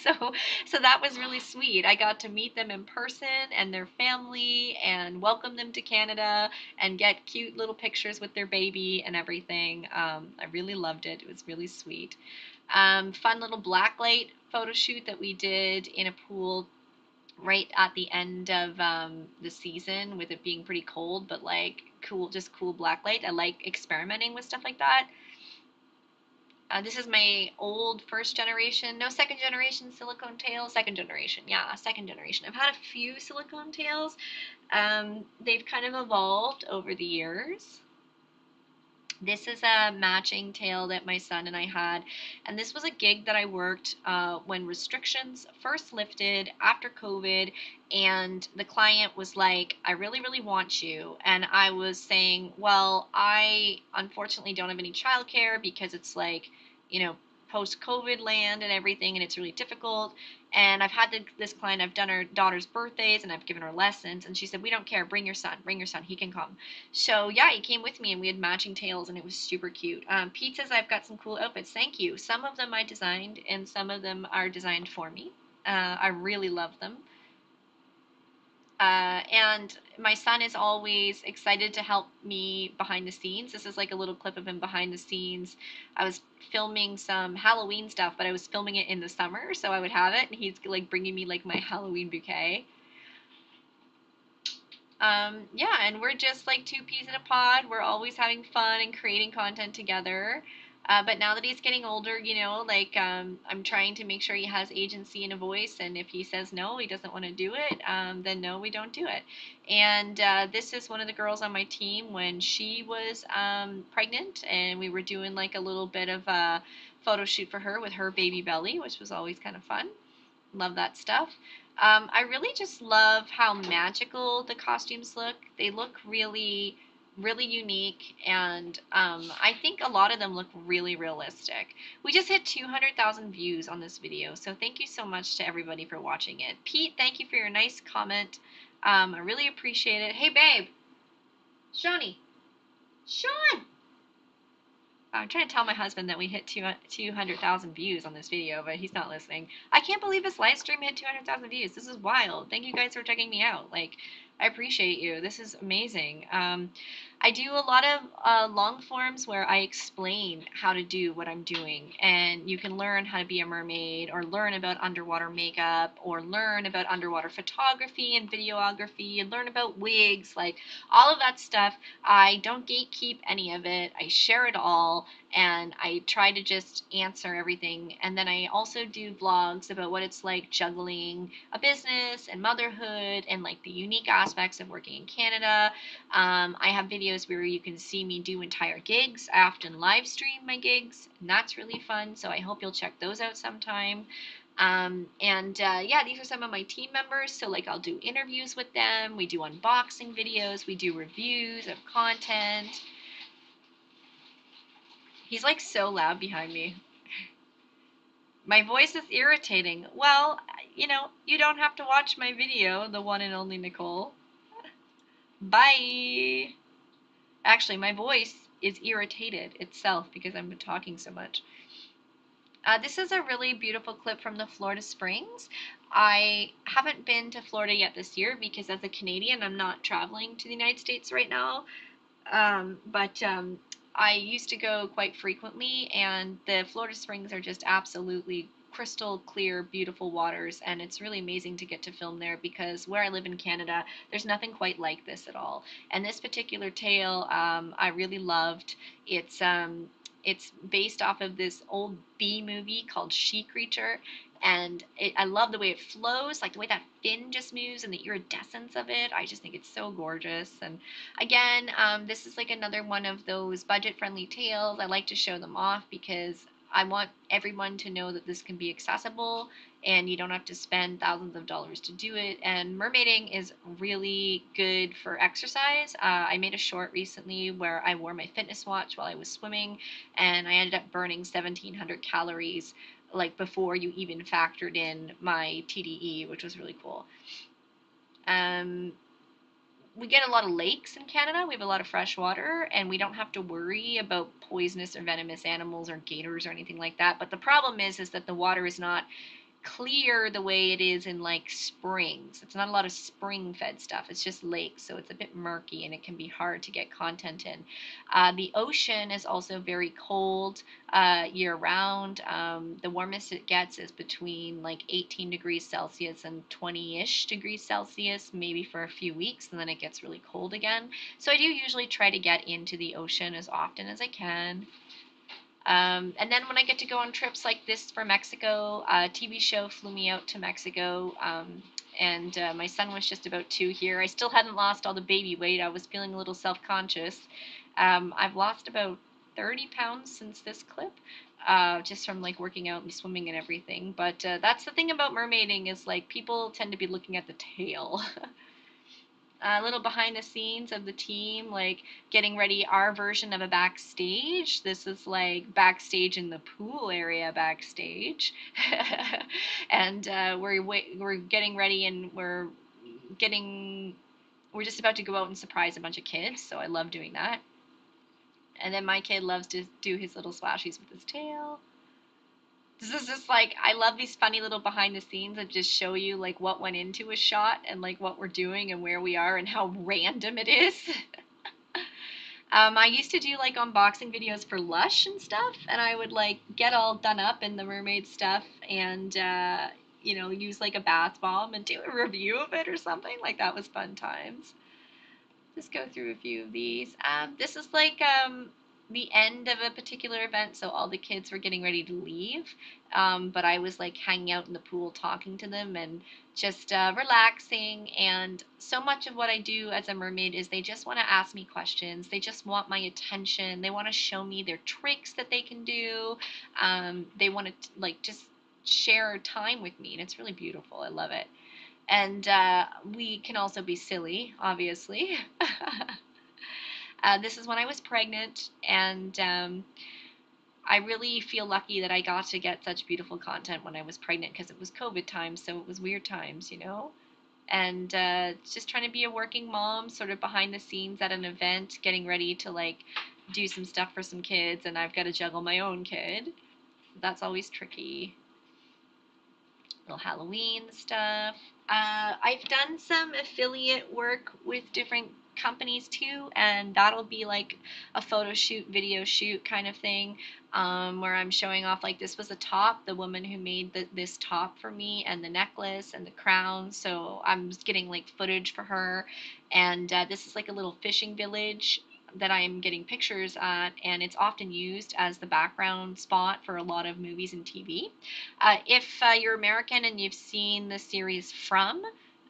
so so that was really sweet. I got to meet them in person and their family and welcome them to Canada and get cute little pictures with their baby and everything. I really loved it. It was really sweet. Fun little blacklight photo shoot that we did in a pool right at the end of the season, with it being pretty cold, but like cool, just cool blacklight. I like experimenting with stuff like that. This is my old first generation, no second generation silicone tail. Second generation, yeah, second generation. I've had a few silicone tails. They've kind of evolved over the years. This is a matching tail that my son and I had, and this was a gig that I worked when restrictions first lifted after COVID, and the client was like, "I really, really want you," and I was saying, "Well, I unfortunately don't have any childcare because it's like, you know, post-COVID land and everything, and it's really difficult." And I've had this client, I've done her daughter's birthdays and I've given her lessons, and she said, "We don't care. Bring your son. He can come." So yeah, he came with me and we had matching tails and it was super cute. Pizzas, I've got some cool outfits. Thank you. Some of them I designed and some of them are designed for me. I really love them. And my son is always excited to help me behind the scenes. This is like a little clip of him behind the scenes. I was filming some Halloween stuff, but I was filming it in the summer, so I would have it, and he's like bringing me like my Halloween bouquet. Yeah, and we're just like two peas in a pod. We're always having fun and creating content together. But now that he's getting older, like I'm trying to make sure he has agency and a voice. And if he says no, he doesn't want to do it, then no, we don't do it. And this is one of the girls on my team when she was pregnant, and we were doing like a little bit of a photo shoot for her with her baby belly, which was always kind of fun. Love that stuff. I really just love how magical the costumes look. They look really, really unique, and I think a lot of them look really realistic. We just hit 200,000 views on this video, so thank you so much to everybody for watching it. Pete, thank you for your nice comment. I really appreciate it. Hey, babe. Shawnee. Sean! I'm trying to tell my husband that we hit 200,000 views on this video, but he's not listening. I can't believe this live stream hit 200,000 views. This is wild. Thank you guys for checking me out. Like, I appreciate you. This is amazing. I do a lot of long forms where I explain how to do what I'm doing, and you can learn how to be a mermaid, or learn about underwater makeup, or learn about underwater photography and videography, and learn about wigs, like all of that stuff. I don't gatekeep any of it. I share it all, and I try to just answer everything. And then I also do vlogs about what it's like juggling a business and motherhood and like the unique aspects of working in Canada. I have videos where you can see me do entire gigs. I often live stream my gigs, and that's really fun. So I hope you'll check those out sometime. Yeah, these are some of my team members. So like I'll do interviews with them. We do unboxing videos. We do reviews of content. He's like so loud behind me. My voice is irritating. Well, you don't have to watch my video, the one and only Nicole. Bye. Actually, my voice is irritated itself because I've been talking so much. This is a really beautiful clip from the Florida Springs. I haven't been to Florida yet this year because as a Canadian, I'm not traveling to the United States right now. But I used to go quite frequently, and the Florida Springs are just absolutely crystal clear, beautiful waters, and it's really amazing to get to film there because where I live in Canada, there's nothing quite like this at all. And this particular tale, I really loved. It's based off of this old B movie called She Creature, and I love the way it flows, like the way that fin just moves and the iridescence of it. I just think it's so gorgeous. And again, this is like another one of those budget-friendly tales. I like to show them off because I want everyone to know that this can be accessible and you don't have to spend thousands of dollars to do it. And mermaiding is really good for exercise. I made a short recently where I wore my fitness watch while I was swimming, and I ended up burning 1,700 calories like before you even factored in my TDE, which was really cool. Um, we get a lot of lakes in Canada. We have a lot of fresh water, and we don't have to worry about poisonous or venomous animals or gators or anything like that. But the problem is that the water is not clear the way it is in like springs. It's not a lot of spring fed stuff. It's just lakes, so it's a bit murky and it can be hard to get content in. The ocean is also very cold year round. The warmest it gets is between like 18 degrees Celsius and 20-ish degrees Celsius, maybe for a few weeks, and then it gets really cold again. So I do usually try to get into the ocean as often as I can. And then when I get to go on trips like this for Mexico, a TV show flew me out to Mexico. And my son was just about 2 here. I still hadn't lost all the baby weight. I was feeling a little self-conscious. I've lost about 30 pounds since this clip, just from like working out and swimming and everything. But that's the thing about mermaiding is like people tend to be looking at the tail. A little behind the scenes of the team, like getting ready our version of a backstage. This is like backstage in the pool area backstage. And we're getting ready and getting we're just about to go out and surprise a bunch of kids, so I love doing that. And then my kid loves to do his little splashies with his tail. This is just like I love these funny little behind the scenes that just show you like what went into a shot and like what we're doing and where we are and how random it is. I used to do like unboxing videos for Lush and stuff, and I would like get all done up in the mermaid stuff and use like a bath bomb and do a review of it or something. Like that was fun times. Just go through a few of these. This is like the end of a particular event, so all the kids were getting ready to leave. But I was like hanging out in the pool talking to them and just relaxing. And so much of what I do as a mermaid is they just want to ask me questions. They just want my attention. They want to show me their tricks that they can do. They want to like just share time with me, and it's really beautiful. I love it. And we can also be silly, obviously. This is when I was pregnant, and I really feel lucky that I got to get such beautiful content when I was pregnant because it was COVID times, so it was weird times, you know? And just trying to be a working mom, sort of behind the scenes at an event, getting ready to like do some stuff for some kids, and I've got to juggle my own kid. That's always tricky. Little Halloween stuff. I've done some affiliate work with different companies too, and that'll be like a photo shoot, video shoot kind of thing, where I'm showing off like this was a top, the woman who made this top for me, and the necklace and the crown. So I'm just getting like footage for her, and this is like a little fishing village that I'm getting pictures at, and it's often used as the background spot for a lot of movies and TV. If you're American and you've seen the series From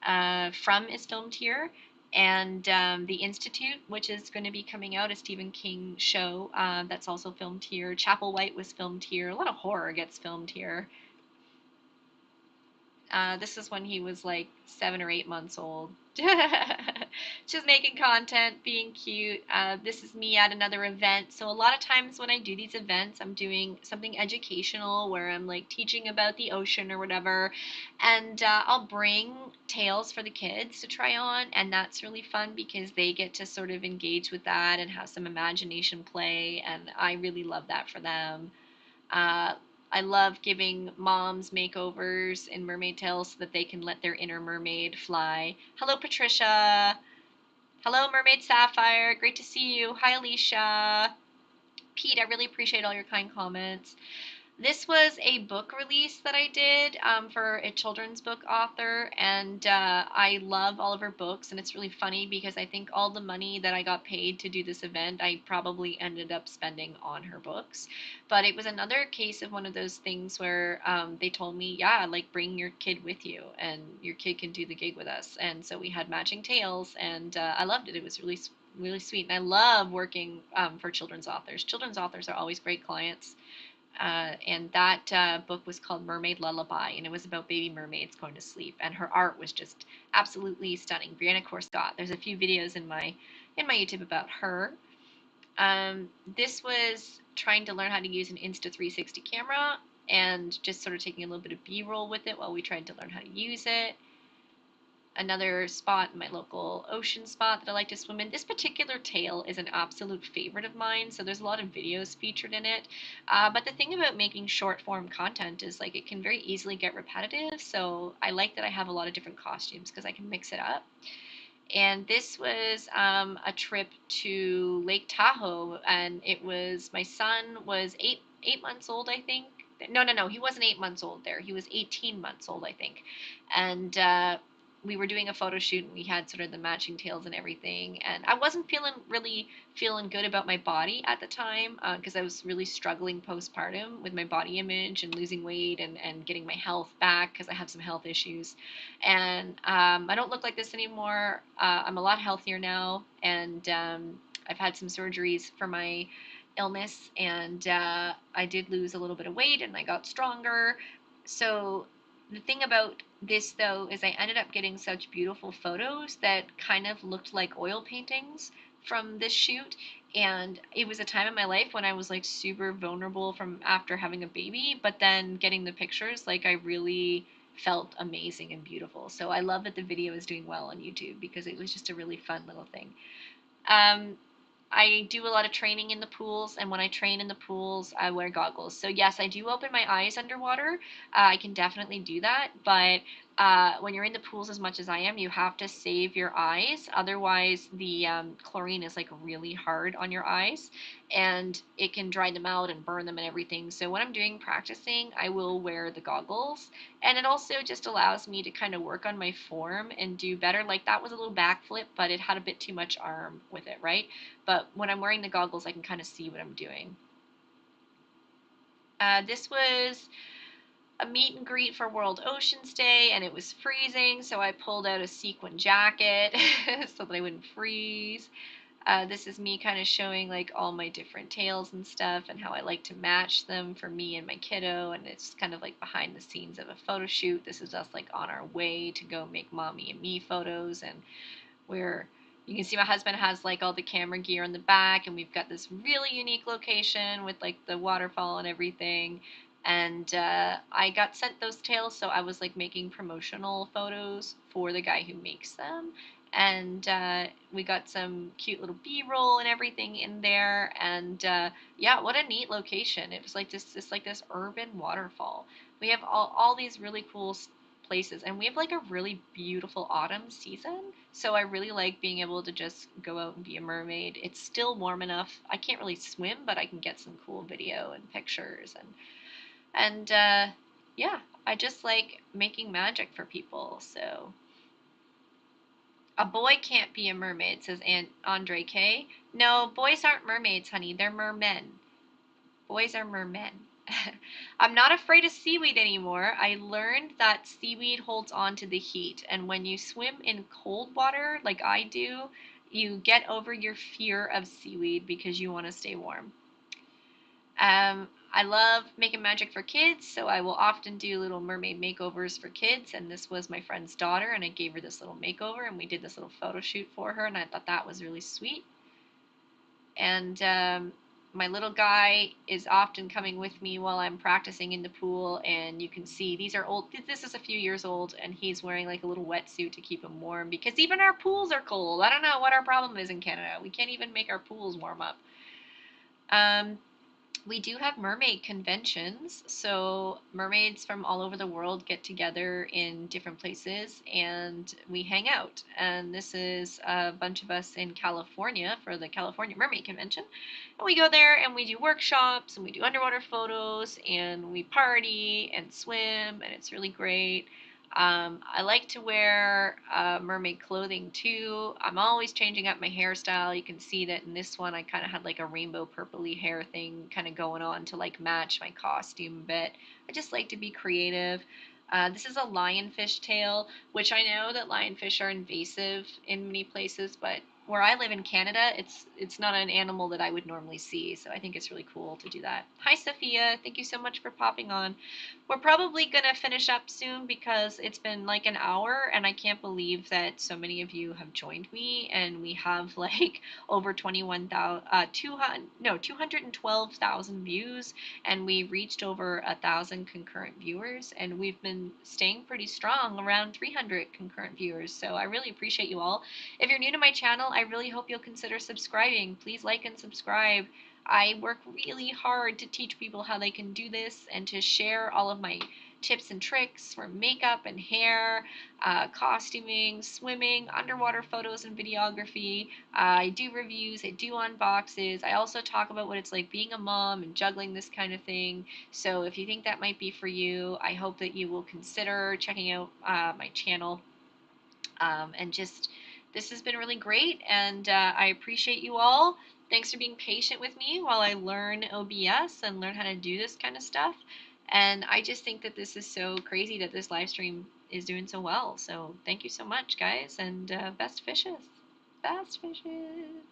is filmed here, and The Institute, which is going to be coming out, a Stephen King show that's also filmed here. Chapel White was filmed here. A lot of horror gets filmed here. This is when he was like 7 or 8 months old. Just making content, being cute. This is me at another event. So a lot of times when I do these events, I'm doing something educational where I'm like teaching about the ocean or whatever. And I'll bring tails for the kids to try on. And that's really fun because they get to sort of engage with that and have some imagination play. And I really love that for them. Uh, I love giving moms makeovers in mermaid tails so that they can let their inner mermaid fly. Hello, Patricia. Hello, Mermaid Sapphire. Great to see you. Hi, Alicia. Pete, I really appreciate all your kind comments. This was a book release that I did for a children's book author, and I love all of her books. And it's really funny because I think all the money that I got paid to do this event, I probably ended up spending on her books. But it was another case of one of those things where they told me, yeah, like bring your kid with you, and your kid can do the gig with us. And so we had matching tails, and I loved it. It was really sweet, and I love working for children's authors. Children's authors are always great clients. And that book was called Mermaid Lullaby, and it was about baby mermaids going to sleep. And her art was just absolutely stunning. Brianna Core Scott. There's a few videos in my YouTube about her. This was trying to learn how to use an Insta360 camera and just sort of taking a little bit of B-roll with it while we tried to learn how to use it. Another spot, my local ocean spot that I like to swim in. This particular tail is an absolute favorite of mine, so there's a lot of videos featured in it. But the thing about making short form content is like it can very easily get repetitive, so I like that I have a lot of different costumes because I can mix it up. And this was a trip to Lake Tahoe, and it was my son was eight months old, I think. No, he wasn't 8 months old there. He was 18 months old, I think. And we were doing a photo shoot, and we had sort of the matching tails and everything. And I wasn't really feeling good about my body at the time because I was really struggling postpartum with my body image and losing weight and getting my health back because I have some health issues. And I don't look like this anymore. I'm a lot healthier now, and I've had some surgeries for my illness, and I did lose a little bit of weight, and I got stronger. So the thing about this, though, is I ended up getting such beautiful photos that kind of looked like oil paintings from this shoot. And it was a time in my life when I was like super vulnerable from after having a baby, but then getting the pictures, like I really felt amazing and beautiful. So I love that the video is doing well on YouTube because it was just a really fun little thing. Um, I do a lot of training in the pools, and when I train in the pools, I wear goggles. So yes, I do open my eyes underwater. I can definitely do that, but when you're in the pools as much as I am, you have to save your eyes. Otherwise, the chlorine is like really hard on your eyes, and it can dry them out and burn them and everything. So when I'm doing practicing, I will wear the goggles, and it also just allows me to kind of work on my form and do better. Like that was a little backflip, but it had a bit too much arm with it, right? But when I'm wearing the goggles, I can kind of see what I'm doing. This was a meet and greet for World Oceans Day, and it was freezing, so I pulled out a sequin jacket so that I wouldn't freeze. This is me kind of showing like all my different tails and stuff and how I like to match them for me and my kiddo, and it's kind of like behind the scenes of a photo shoot. This is us like on our way to go make mommy and me photos, and where you can see my husband has like all the camera gear in the back, and we've got this really unique location with like the waterfall and everything. And I got sent those tails, so I was like making promotional photos for the guy who makes them. And we got some cute little B-roll and everything in there. And yeah, what a neat location! It was like this urban waterfall. We have all these really cool places, and we have like a really beautiful autumn season, so I really like being able to just go out and be a mermaid. It's still warm enough. I can't really swim, but I can get some cool video and pictures, and yeah, I just like making magic for people. So a boy can't be a mermaid, says Aunt Andre K. No, boys aren't mermaids, honey. They're mermen. Boys are mermen. I'm not afraid of seaweed anymore. I learned that seaweed holds on to the heat, and when you swim in cold water, like I do, you get over your fear of seaweed because you want to stay warm. I love making magic for kids, so I will often do little mermaid makeovers for kids. And this was my friend's daughter, and I gave her this little makeover, and we did this little photo shoot for her, and I thought that was really sweet. And my little guy is often coming with me while I'm practicing in the pool, and you can see these are old. This is a few years old, and he's wearing like a little wetsuit to keep him warm because even our pools are cold. I don't know what our problem is in Canada. We can't even make our pools warm up. Um, we do have mermaid conventions, so mermaids from all over the world get together in different places and we hang out. And this is a bunch of us in California for the California Mermaid Convention. And we go there and we do workshops and we do underwater photos and we party and swim, and it's really great. I like to wear mermaid clothing too. I'm always changing up my hairstyle. You can see that in this one I kind of had like a rainbow purpley hair thing kind of going on to like match my costume a bit. I just like to be creative. This is a lionfish tail, which I know that lionfish are invasive in many places, but where I live in Canada, it's not an animal that I would normally see. So I think it's really cool to do that. Hi, Sophia. Thank you so much for popping on. We're probably gonna finish up soon because it's been like an hour, and I can't believe that so many of you have joined me, and we have like over 21,000, 212,000 views, and we reached over 1,000 concurrent viewers, and we've been staying pretty strong around 300 concurrent viewers. So I really appreciate you all. If you're new to my channel, I really hope you'll consider subscribing. Please like and subscribe. I work really hard to teach people how they can do this and to share all of my tips and tricks for makeup and hair, costuming, swimming, underwater photos and videography. I do reviews, I do unboxes. I also talk about what it's like being a mom and juggling this kind of thing. So if you think that might be for you, I hope that you will consider checking out my channel. And just, this has been really great, and I appreciate you all. Thanks for being patient with me while I learn OBS and learn how to do this kind of stuff. And I just think that this is so crazy that this live stream is doing so well. So thank you so much, guys, and best fishes. Best fishes.